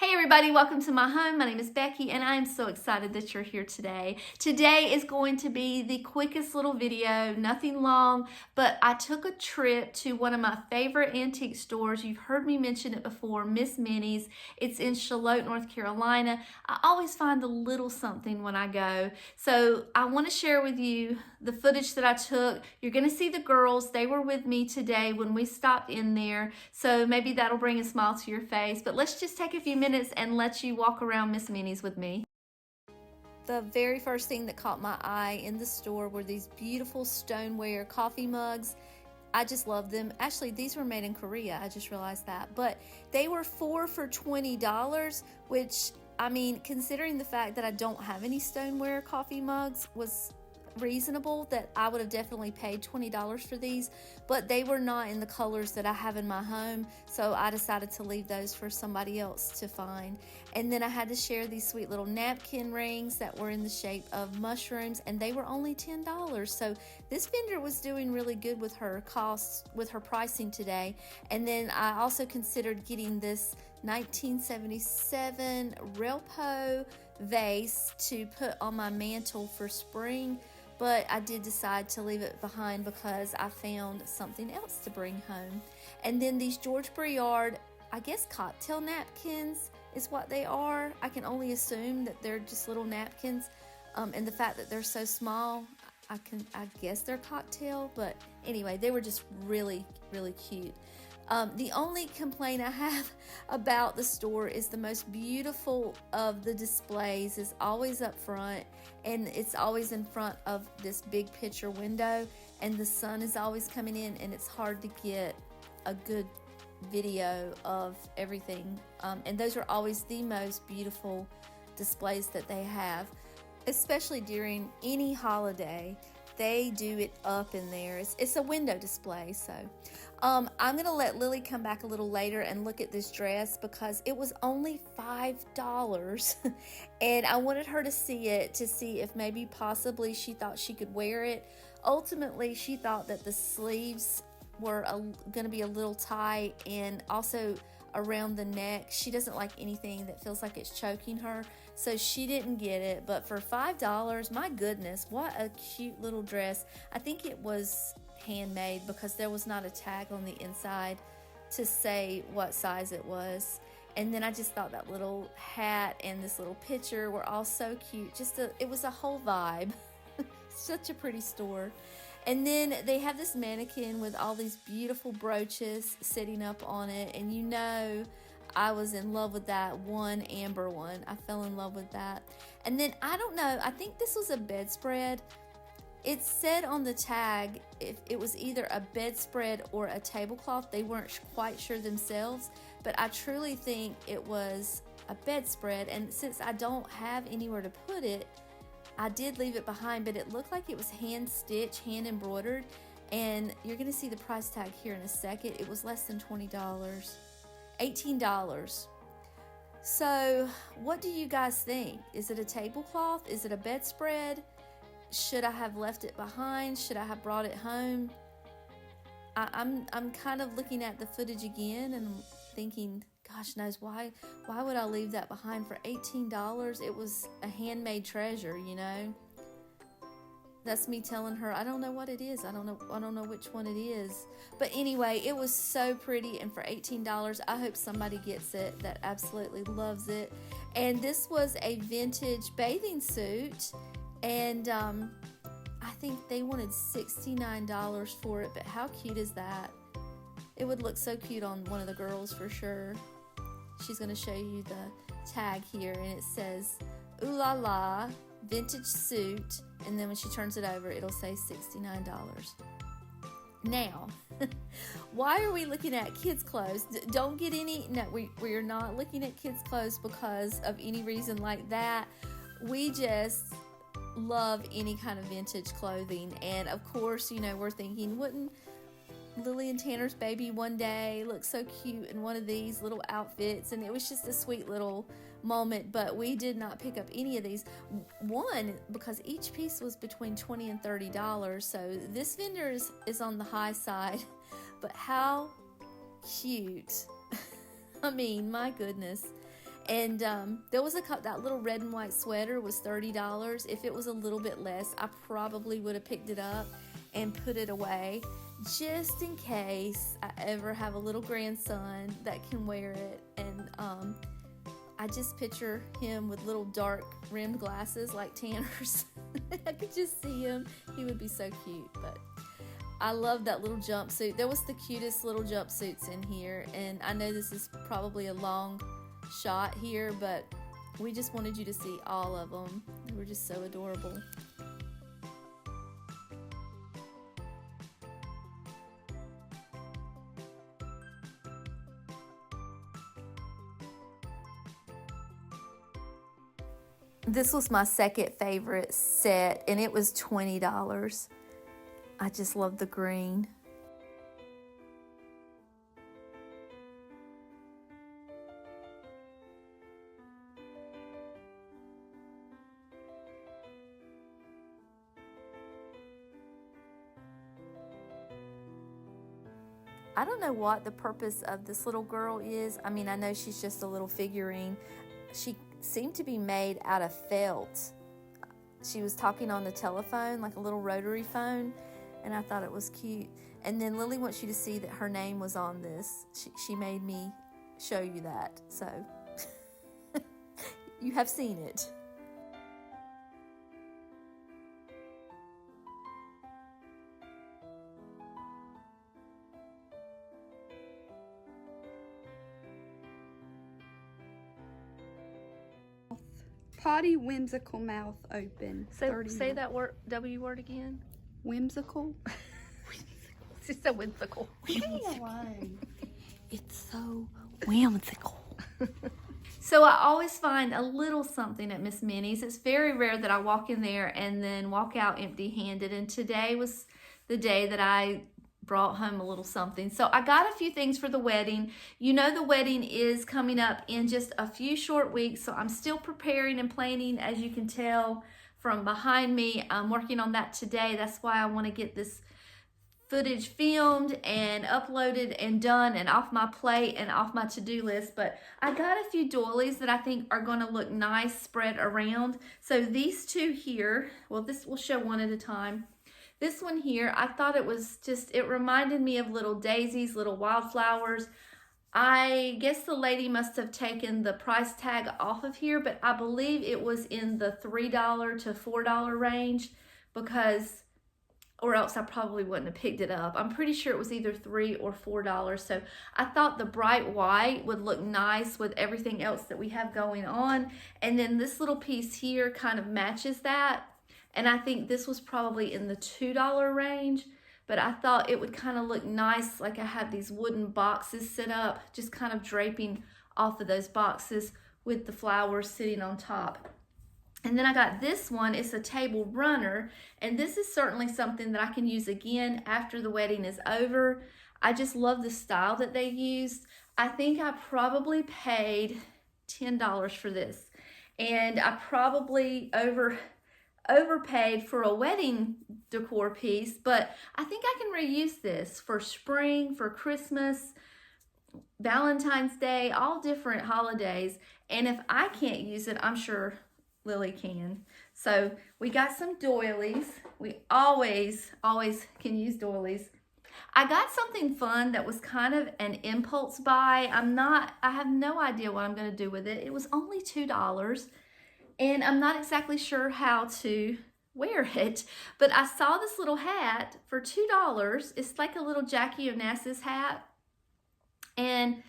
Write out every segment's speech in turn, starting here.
Hey everybody, welcome to my home. My name is Becky and I am so excited that you're here today. Today is going to be the quickest little video, nothing long, but I took a trip to one of my favorite antique stores. You've heard me mention it before, Miss Minnie's. It's in Charlotte, North Carolina. I always find a little something when I go. So I want to share with you the footage that I took. You're going to see the girls. They were with me today when we stopped in there. So maybe that'll bring a smile to your face. But let's just take a few minutes and let you walk around Miss Minnie's with me. The very first thing that caught my eye in the store were these beautiful stoneware coffee mugs. I just love them. Actually, these were made in Korea. I just realized that. But they were 4 for $20, which, I mean, considering the fact that I don't have any stoneware coffee mugs, was reasonable. That I would have definitely paid $20 for these, but they were not in the colors that I have in my home, so I decided to leave those for somebody else to find. And then I had to share these sweet little napkin rings that were in the shape of mushrooms, and they were only $10. So this vendor was doing really good with her costs, with her pricing today. And then I also considered getting this 1977 Relpo vase to put on my mantle for spring, but I did decide to leave it behind because I found something else to bring home. And then these George Briard, I guess cocktail napkins is what they are. I can only assume that they're just little napkins, and the fact that they're so small, I guess they're cocktail, but anyway, they were just really, really cute. The only complaint I have about the store is the most beautiful of the displays is always up front, and it's always in front of this big picture window, and the sun is always coming in, and it's hard to get a good video of everything. And those are always the most beautiful displays that they have, especially during any holiday. They do it up in there. It's a window display. So I'm gonna let Lily come back a little later and look at this dress because it was only $5 and I wanted her to see it, to see if maybe possibly she thought she could wear it. Ultimately, she thought that the sleeves were gonna be a little tight, and also around the neck. She doesn't like anything that feels like it's choking her, so she didn't get it. But for $5, my goodness, what a cute little dress. I think it was handmade because there was not a tag on the inside to say what size it was. And then I just thought that little hat and this little picture were all so cute. It was a whole vibe. Such a pretty store. And then they have this mannequin with all these beautiful brooches sitting up on it. And you know, I was in love with that one amber one. I fell in love with that. And then, I don't know, I think this was a bedspread. It said on the tag if it was either a bedspread or a tablecloth. They weren't quite sure themselves, but I truly think it was a bedspread. And since I don't have anywhere to put it, I did leave it behind, but it looked like it was hand stitched, hand embroidered, and you're gonna see the price tag here in a second. It was less than $20, $18. So what do you guys think? Is it a tablecloth? Is it a bedspread? Should I have left it behind? Should I have brought it home? I'm kind of looking at the footage again and thinking, gosh knows why would I leave that behind for $18? It was a handmade treasure, you know. That's me telling her I don't know what it is. I don't know which one it is. But anyway, it was so pretty, and for $18, I hope somebody gets it that absolutely loves it. And this was a vintage bathing suit, and I think they wanted $69 for it, but how cute is that? It would look so cute on one of the girls for sure. She's going to show you the tag here, and it says, "Ooh la la, vintage suit," and then when she turns it over, it'll say $69. Now, why are we looking at kids' clothes? Don't get any, no, we are not looking at kids' clothes because of any reason like that. We just love any kind of vintage clothing, and of course, you know, we're thinking, wouldn't Lily and Tanner's baby one day look so cute in one of these little outfits? And it was just a sweet little moment, but we did not pick up any of these. One, because each piece was between $20 and $30, so this vendor is on the high side, but how cute. I mean, my goodness. And there was that little red and white sweater was $30. If it was a little bit less, I probably would have picked it up and put it away, just in case I ever have a little grandson that can wear it. And I just picture him with little dark rimmed glasses like Tanner's. I could just see him. He would be so cute. But I love that little jumpsuit. There was the cutest little jumpsuits in here, and I know this is probably a long shot here, but we just wanted you to see all of them. They were just so adorable. This was my second favorite set, and it was $20. I just love the green. I don't know what the purpose of this little girl is. I mean, I know she's just a little figurine. She seemed to be made out of felt. She was talking on the telephone, like a little rotary phone, and I thought it was cute. And then Lily wants you to see that her name was on this. She made me show you that, so you have seen it. Potty whimsical mouth open. Say that word, W word again. Whimsical? She said whimsical. Leave me alone. It's so whimsical. So I always find a little something at Miss Minnie's. It's very rare that I walk in there and then walk out empty-handed. And today was the day that I brought home a little something. So I got a few things for the wedding. You know, the wedding is coming up in just a few short weeks, so I'm still preparing and planning, as you can tell from behind me. I'm working on that today. That's why I want to get this footage filmed and uploaded and done and off my plate and off my to-do list. But I got a few doilies that I think are going to look nice spread around. So these two here, well, this will show one at a time. This one here, I thought it was just, it reminded me of little daisies, little wildflowers. I guess the lady must have taken the price tag off of here, but I believe it was in the $3 to $4 range, because, or else I probably wouldn't have picked it up. I'm pretty sure it was either $3 or $4. So I thought the bright white would look nice with everything else that we have going on. And then this little piece here kind of matches that. And I think this was probably in the $2 range, but I thought it would kind of look nice, like I have these wooden boxes set up, just kind of draping off of those boxes with the flowers sitting on top. And then I got this one. It's a table runner, and this is certainly something that I can use again after the wedding is over. I just love the style that they used. I think I probably paid $10 for this, and I probably overpaid for a wedding decor piece, but I think I can reuse this for spring, for Christmas, Valentine's Day, all different holidays. And if I can't use it, I'm sure Lily can. So we got some doilies. We always can use doilies. I got something fun that was kind of an impulse buy. I have no idea what I'm going to do with it. It was only $2. And I'm not exactly sure how to wear it, but I saw this little hat for $2. It's like a little Jackie Onassis hat. And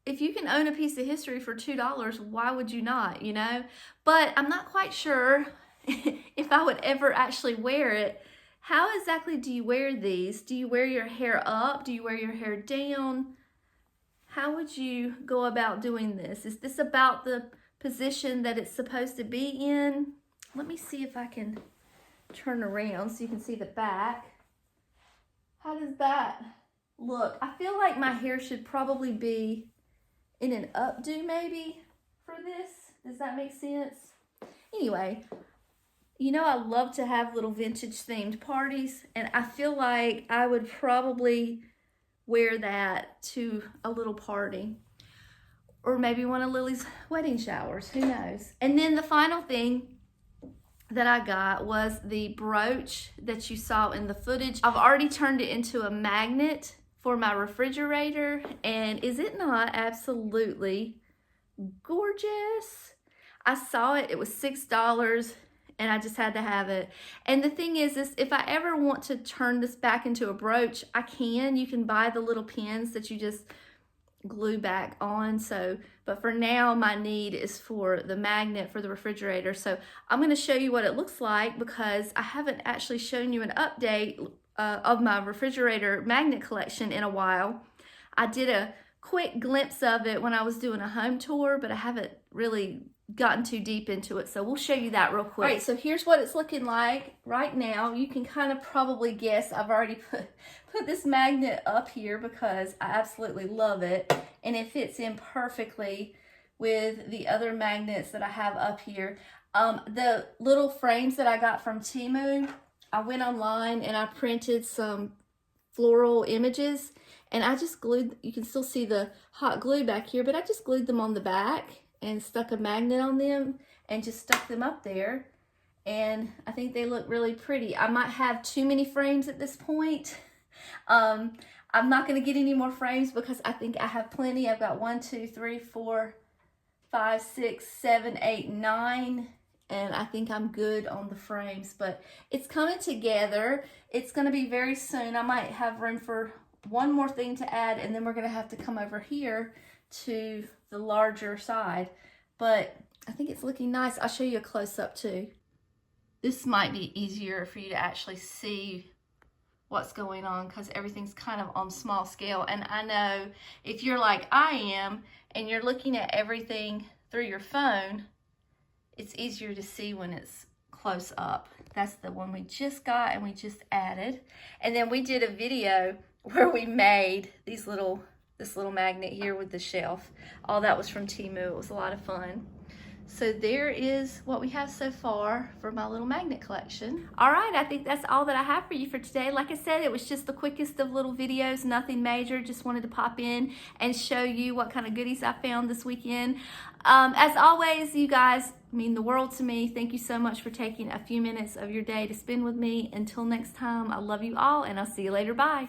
if you can own a piece of history for $2, why would you not, you know? But I'm not quite sure if I would ever actually wear it. How exactly do you wear these? Do you wear your hair up? Do you wear your hair down? How would you go about doing this? Is this about the position that it's supposed to be in? Let me see if I can turn around so you can see the back. How does that look? I feel like my hair should probably be in an updo maybe for this. Does that make sense? Anyway, you know, I love to have little vintage themed parties, and I feel like I would probably wear that to a little party. or maybe one of Lily's wedding showers, who knows. And then the final thing that I got was the brooch that you saw in the footage. I've already turned it into a magnet for my refrigerator, and is it not absolutely gorgeous? I saw it, it was $6, and I just had to have it. And the thing is if I ever want to turn this back into a brooch, I can. You can buy the little pins that you just glue back on. But for now, my need is for the magnet for the refrigerator. So I'm going to show you what it looks like, because I haven't actually shown you an update of my refrigerator magnet collection in a while. I did a quick glimpse of it when I was doing a home tour, but I haven't really gotten too deep into it, so we'll show you that real quick. All right, so here's what it's looking like right now. You can kind of probably guess I've already put this magnet up here because I absolutely love it, and it fits in perfectly with the other magnets that I have up here. The little frames that I got from Temu, I went online and I printed some floral images, and I just glued, you can still see the hot glue back here, but I just glued them on the back and stuck a magnet on them and just stuck them up there. And I think they look really pretty. I might have too many frames at this point. I'm not gonna get any more frames because I think I have plenty. I've got 1, 2, 3, 4, 5, 6, 7, 8, 9. And I think I'm good on the frames, but it's coming together. It's gonna be very soon. I might have room for one more thing to add, and then we're gonna have to come over here to the larger side, but I think it's looking nice. I'll show you a close-up too. This might be easier for you to actually see what's going on because everything's kind of on small scale. And I know if you're like I am and you're looking at everything through your phone, it's easier to see when it's close up. That's the one we just got and we just added. And then we did a video where we made this little magnet here with the shelf. All that was from Temu. It was a lot of fun. So there is what we have so far for my little magnet collection. All right, I think that's all that I have for you for today. Like I said, it was just the quickest of little videos, nothing major. Just wanted to pop in and show you what kind of goodies I found this weekend. As always, you guys mean the world to me. Thank you so much for taking a few minutes of your day to spend with me. Until next time, I love you all, and I'll see you later. Bye.